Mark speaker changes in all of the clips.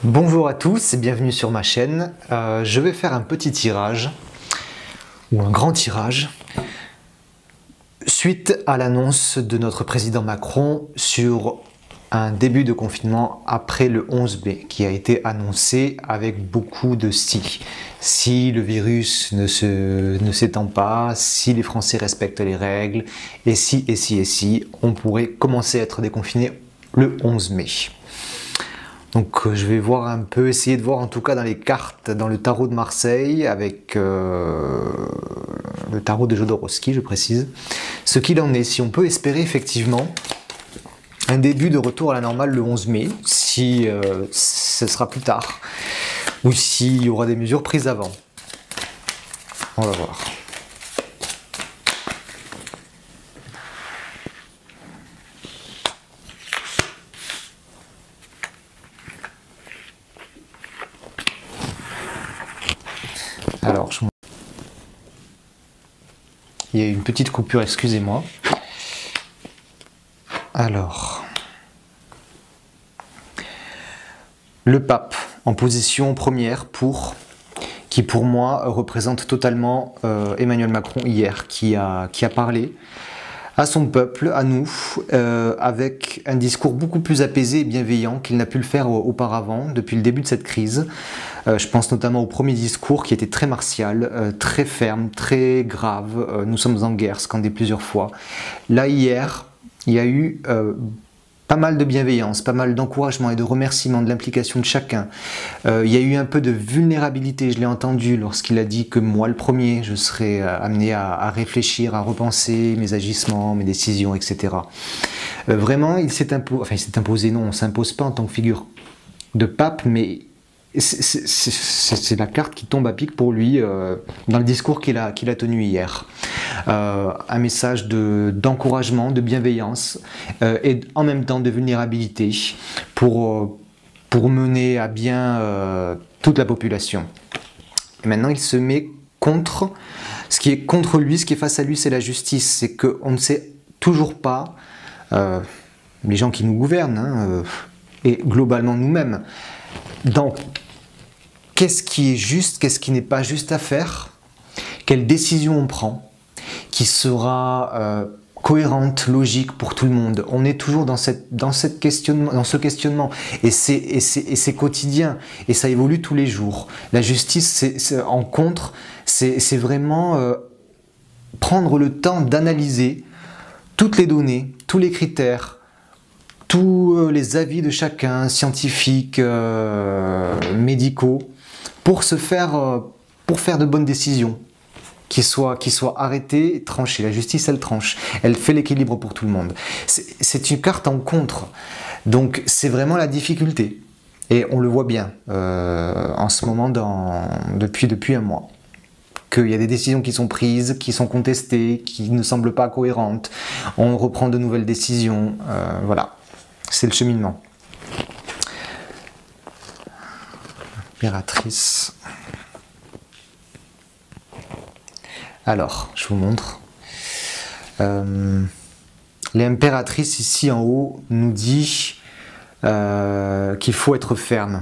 Speaker 1: Bonjour à tous et bienvenue sur ma chaîne. Je vais faire un petit tirage, ou un grand tirage, suite à l'annonce de notre président Macron sur un début de confinement après le 11 mai, qui a été annoncé avec beaucoup de si. Si le virus ne s'étend pas, si les Français respectent les règles, et si, on pourrait commencer à être déconfiné le 11 mai. Donc je vais voir un peu, essayer de voir en tout cas dans les cartes, dans le tarot de Marseille, avec le tarot de Jodorowsky, je précise, ce qu'il en est, si on peut espérer effectivement un début de retour à la normale le 11 mai, si ce sera plus tard, ou s'il y aura des mesures prises avant. On va voir. Alors, il y a une petite coupure, excusez-moi. Alors, le pape en position première qui pour moi représente totalement Emmanuel Macron hier, qui a parlé à son peuple, à nous, avec un discours beaucoup plus apaisé et bienveillant qu'il n'a pu le faire auparavant, depuis le début de cette crise. Je pense notamment au premier discours qui était très martial, très ferme, très grave. Nous sommes en guerre, scandé plusieurs fois. Là, hier, il y a eu pas mal de bienveillance, pas mal d'encouragement et de remerciements de l'implication de chacun. Il y a eu un peu de vulnérabilité, je l'ai entendu lorsqu'il a dit que moi, le premier, je serais amené à réfléchir, à repenser mes agissements, mes décisions, etc. Vraiment, il s'est imposé, non, on ne s'impose pas en tant que figure de pape, mais c'est la carte qui tombe à pic pour lui dans le discours qu'il a tenu hier. Un message d'encouragement, de bienveillance et en même temps de vulnérabilité pour mener à bien toute la population. Et maintenant, il se met contre, ce qui est contre lui, ce qui est face à lui, c'est la justice. C'est qu'on ne sait toujours pas, les gens qui nous gouvernent, et globalement nous-mêmes, donc, qu'est-ce qui est juste, qu'est-ce qui n'est pas juste à faire, quelle décision on prend, qui sera cohérente, logique pour tout le monde. On est toujours dans ce questionnement, et c'est quotidien, et ça évolue tous les jours. La justice, en contre, c'est vraiment prendre le temps d'analyser toutes les données, tous les critères, tous les avis de chacun, scientifiques, médicaux, pour faire de bonnes décisions, qui soient arrêtées, tranchées. La justice, elle tranche, elle fait l'équilibre pour tout le monde. C'est une carte en contre, donc c'est vraiment la difficulté. Et on le voit bien en ce moment, depuis un mois, qu'il y a des décisions qui sont prises, qui sont contestées, qui ne semblent pas cohérentes. On reprend de nouvelles décisions, voilà. C'est le cheminement. Impératrice. Alors, je vous montre. L'impératrice ici en haut nous dit qu'il faut être ferme.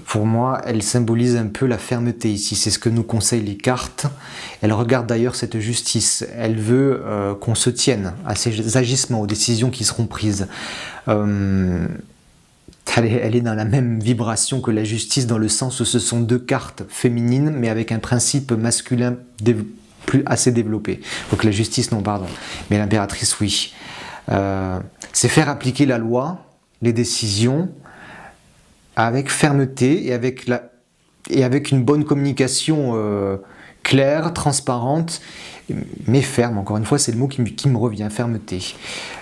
Speaker 1: Pour moi, elle symbolise un peu la fermeté ici. C'est ce que nous conseillent les cartes. Elle regarde d'ailleurs cette justice. Elle veut qu'on se tienne à ces agissements, aux décisions qui seront prises. Elle est dans la même vibration que la justice, dans le sens où ce sont deux cartes féminines, mais avec un principe masculin assez développé. Donc la justice, non, pardon. Mais l'impératrice, oui. C'est faire appliquer la loi, les décisions, avec fermeté et avec une bonne communication claire, transparente, mais ferme. Encore une fois, c'est le mot qui me revient, fermeté.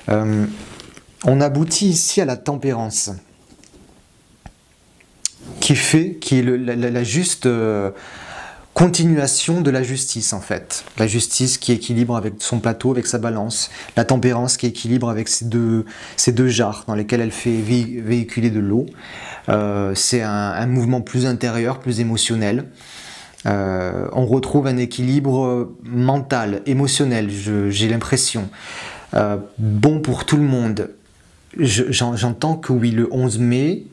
Speaker 1: On aboutit ici à la tempérance, qui est la juste continuation de la justice, en fait. La justice qui équilibre avec son plateau, avec sa balance. La tempérance qui équilibre avec ces deux jarres dans lesquelles elle fait véhiculer de l'eau. C'est un mouvement plus intérieur, plus émotionnel. On retrouve un équilibre mental, émotionnel, j'ai l'impression. Bon pour tout le monde. j'entends que oui, le 11 mai,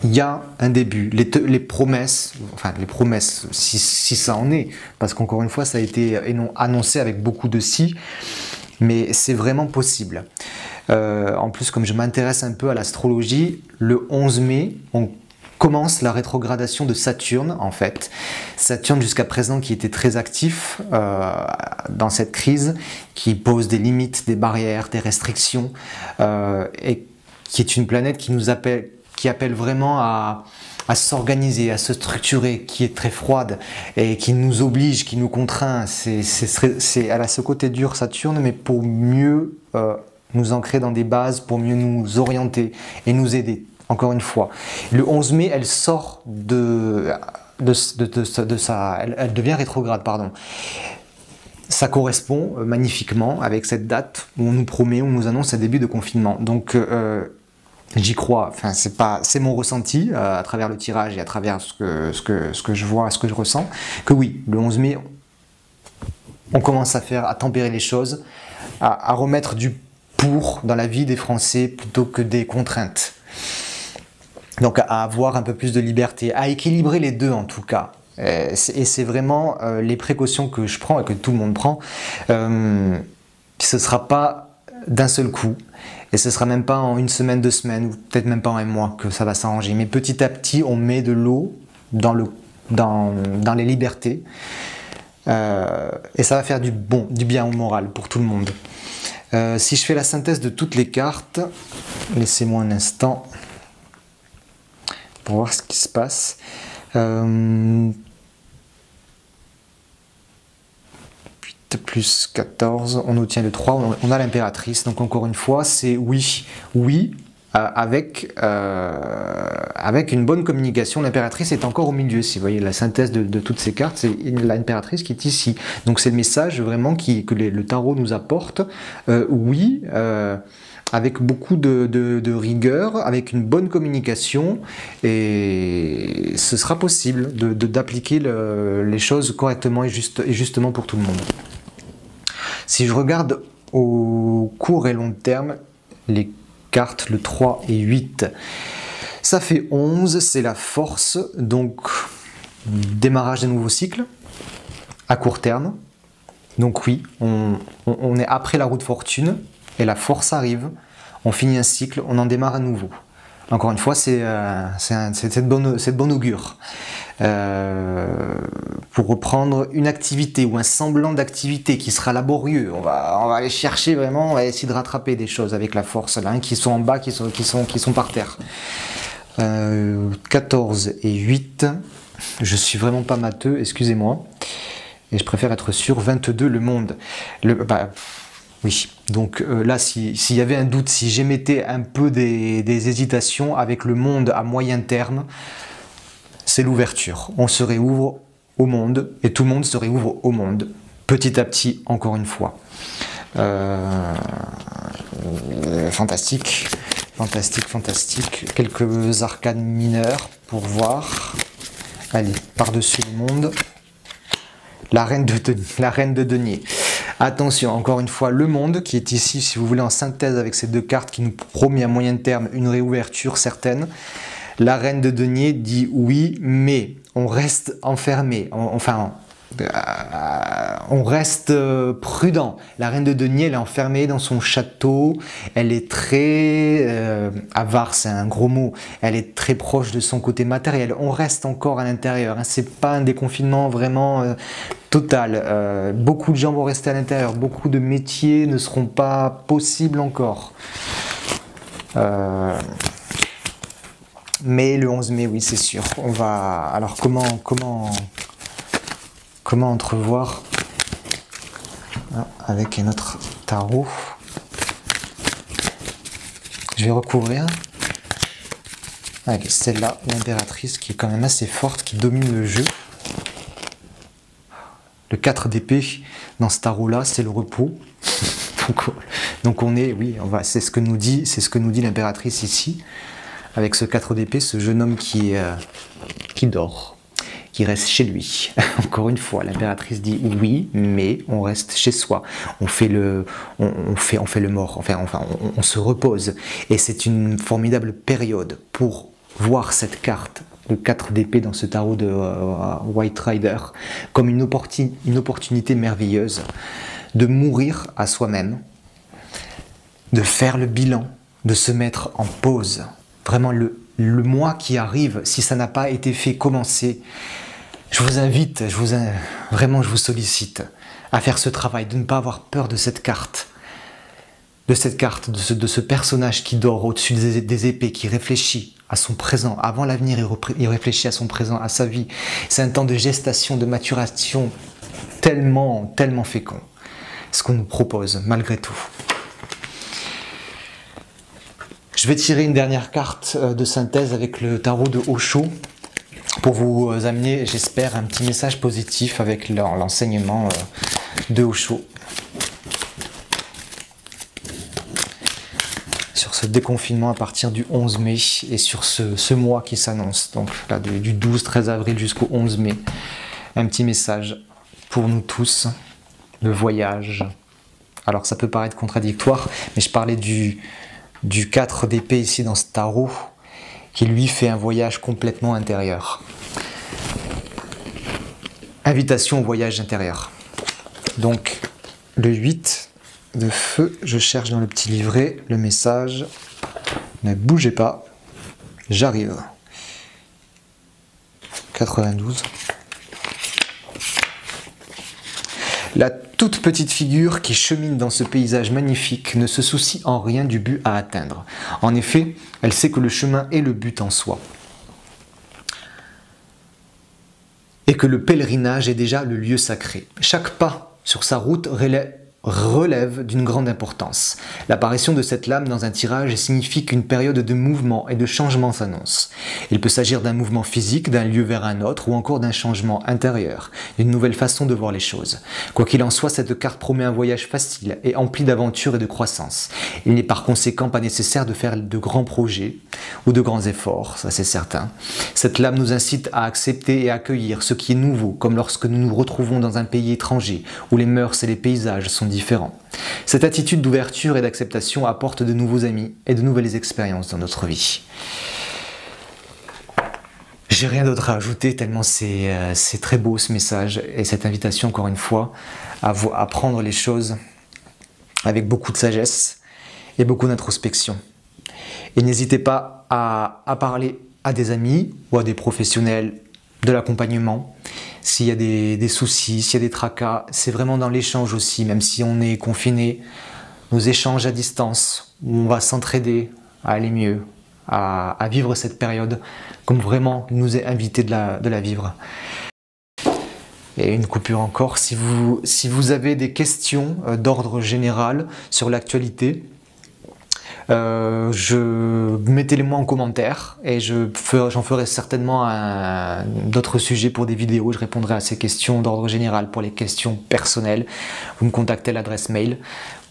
Speaker 1: il y a un début. Les promesses, enfin les promesses, si ça en est, parce qu'encore une fois, ça a été annoncé avec beaucoup de si, mais c'est vraiment possible. En plus, comme je m'intéresse un peu à l'astrologie, le 11 mai, on commence la rétrogradation de Saturne, en fait. Saturne, jusqu'à présent, qui était très actif dans cette crise, qui pose des limites, des barrières, des restrictions, et qui est une planète qui appelle vraiment à s'organiser, à se structurer, qui est très froide et qui nous oblige, qui nous contraint. Elle a ce côté dur, Saturne, mais pour mieux nous ancrer dans des bases, pour mieux nous orienter et nous aider. Encore une fois, le 11 mai, elle sort elle devient rétrograde, pardon. Ça correspond magnifiquement avec cette date où on nous promet, où on nous annonce un début de confinement. Donc j'y crois. Enfin, c'est mon ressenti à travers le tirage et à travers ce que je vois, ce que je ressens. Que oui, le 11 mai, on commence à tempérer les choses, à remettre du pour dans la vie des Français plutôt que des contraintes. Donc à avoir un peu plus de liberté, à équilibrer les deux en tout cas. Et c'est vraiment les précautions que je prends et que tout le monde prend. Ce ne sera pas d'un seul coup. Et ce ne sera même pas en une semaine, 2 semaines, ou peut-être même pas en un mois que ça va s'arranger. Mais petit à petit, on met de l'eau dans les libertés. Et ça va faire du bien au moral pour tout le monde. Si je fais la synthèse de toutes les cartes, laissez-moi un instant pour voir ce qui se passe. 8 plus 14, on obtient le 3, on a l'impératrice. Donc encore une fois, c'est oui, avec une bonne communication. L'impératrice est encore au milieu. Si vous voyez la synthèse de toutes ces cartes, c'est l'impératrice qui est ici. Donc c'est le message vraiment que le tarot nous apporte. Avec beaucoup de rigueur, avec une bonne communication, et ce sera possible d'appliquer les choses correctement et justement pour tout le monde. Si je regarde au court et long terme, les cartes, le 3 et 8, ça fait 11, c'est la force, donc démarrage d'un nouveau cycle, à court terme. Donc oui, on est après la roue de fortune, et la force arrive, on finit un cycle, on en démarre un nouveau. Encore une fois, c'est de bon augure. Pour reprendre une activité ou un semblant d'activité qui sera laborieux, on va aller chercher vraiment, on va essayer de rattraper des choses avec la force, là, qui sont en bas, qui sont par terre. 14 et 8, je suis vraiment pas matheux, excusez-moi, et je préfère être sûr. 22, le monde. Oui, donc là, s'il y avait un doute, si j'émettais un peu des hésitations avec le monde à moyen terme, c'est l'ouverture. On se réouvre au monde et tout le monde se réouvre au monde, petit à petit, encore une fois. Fantastique, fantastique, fantastique. Quelques arcanes mineurs pour voir. Allez, par-dessus le monde. La reine de denier. Attention, encore une fois, le monde qui est ici, si vous voulez, en synthèse avec ces deux cartes qui nous promet à moyen terme une réouverture certaine. La reine de denier dit oui, mais on reste enfermé, on reste prudent. La reine de denier, elle est enfermée dans son château, elle est très avare, c'est un gros mot, elle est très proche de son côté matériel. On reste encore à l'intérieur, hein. C'est pas un déconfinement vraiment total. Beaucoup de gens vont rester à l'intérieur, beaucoup de métiers ne seront pas possibles encore. Mais le 11 mai, oui, c'est sûr. On va. Alors comment entrevoir avec notre tarot. Je vais recouvrir avec celle-là, l'impératrice, qui est quand même assez forte, qui domine le jeu. Le 4 d'épée dans ce tarot-là, c'est le repos. Donc on est, oui, c'est ce que nous dit l'impératrice ici, avec ce 4 d'épée, ce jeune homme qui dort, qui reste chez lui. Encore une fois, l'impératrice dit oui, mais on reste chez soi. On fait le mort, enfin on se repose. Et c'est une formidable période pour voir cette carte, le 4 d'épée dans ce tarot de White Rider, comme une opportunité merveilleuse de mourir à soi-même, de faire le bilan, de se mettre en pause. Vraiment le mois qui arrive, si ça n'a pas été fait, commencer. Je vous invite, vraiment je vous sollicite à faire ce travail, de ne pas avoir peur de cette carte. De ce personnage qui dort au-dessus des épées, qui réfléchit à son présent. Avant l'avenir, il réfléchit à son présent, à sa vie. C'est un temps de gestation, de maturation tellement fécond. Ce qu'on nous propose, malgré tout. Je vais tirer une dernière carte de synthèse avec le tarot de Osho pour vous amener, j'espère, un petit message positif avec l'enseignement de Osho sur ce déconfinement à partir du 11 mai et sur ce mois qui s'annonce, donc là du 12-13 avril jusqu'au 11 mai. Un petit message pour nous tous, le voyage. Alors ça peut paraître contradictoire, mais je parlais du 4 d'épée ici dans ce tarot, qui lui fait un voyage complètement intérieur. Invitation au voyage intérieur. Donc le 8 de feu, je cherche dans le petit livret le message. Ne bougez pas, j'arrive. 92. La toute petite figure qui chemine dans ce paysage magnifique ne se soucie en rien du but à atteindre. En effet, elle sait que le chemin est le but en soi. Et que le pèlerinage est déjà le lieu sacré. Chaque pas sur sa route relève d'une grande importance. L'apparition de cette lame dans un tirage signifie qu'une période de mouvement et de changement s'annonce. Il peut s'agir d'un mouvement physique, d'un lieu vers un autre, ou encore d'un changement intérieur, d'une nouvelle façon de voir les choses. Quoi qu'il en soit, cette carte promet un voyage facile et empli d'aventures et de croissance. Il n'est par conséquent pas nécessaire de faire de grands projets ou de grands efforts, ça c'est certain. Cette lame nous incite à accepter et à accueillir ce qui est nouveau, comme lorsque nous nous retrouvons dans un pays étranger, où les mœurs et les paysages sont différents. Cette attitude d'ouverture et d'acceptation apporte de nouveaux amis et de nouvelles expériences dans notre vie. J'ai rien d'autre à ajouter tellement c'est très beau ce message et cette invitation encore une fois à prendre les choses avec beaucoup de sagesse et beaucoup d'introspection. Et n'hésitez pas à parler à des amis ou à des professionnels de l'accompagnement. S'il y a des soucis, s'il y a des tracas, c'est vraiment dans l'échange aussi, même si on est confiné, nos échanges à distance, où on va s'entraider à aller mieux, à vivre cette période comme vraiment il nous est invité de la vivre. Et une coupure encore, si vous avez des questions d'ordre général sur l'actualité, mettez-les-moi en commentaire et j'en ferai certainement d'autres sujets pour des vidéos. Je répondrai à ces questions d'ordre général. Pour les questions personnelles, vous me contactez à l'adresse mail.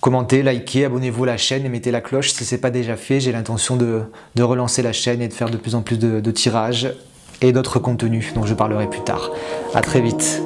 Speaker 1: Commentez, likez, abonnez-vous à la chaîne et mettez la cloche si ce n'est pas déjà fait. J'ai l'intention de relancer la chaîne et de faire de plus en plus de tirages et d'autres contenus dont je parlerai plus tard. À très vite.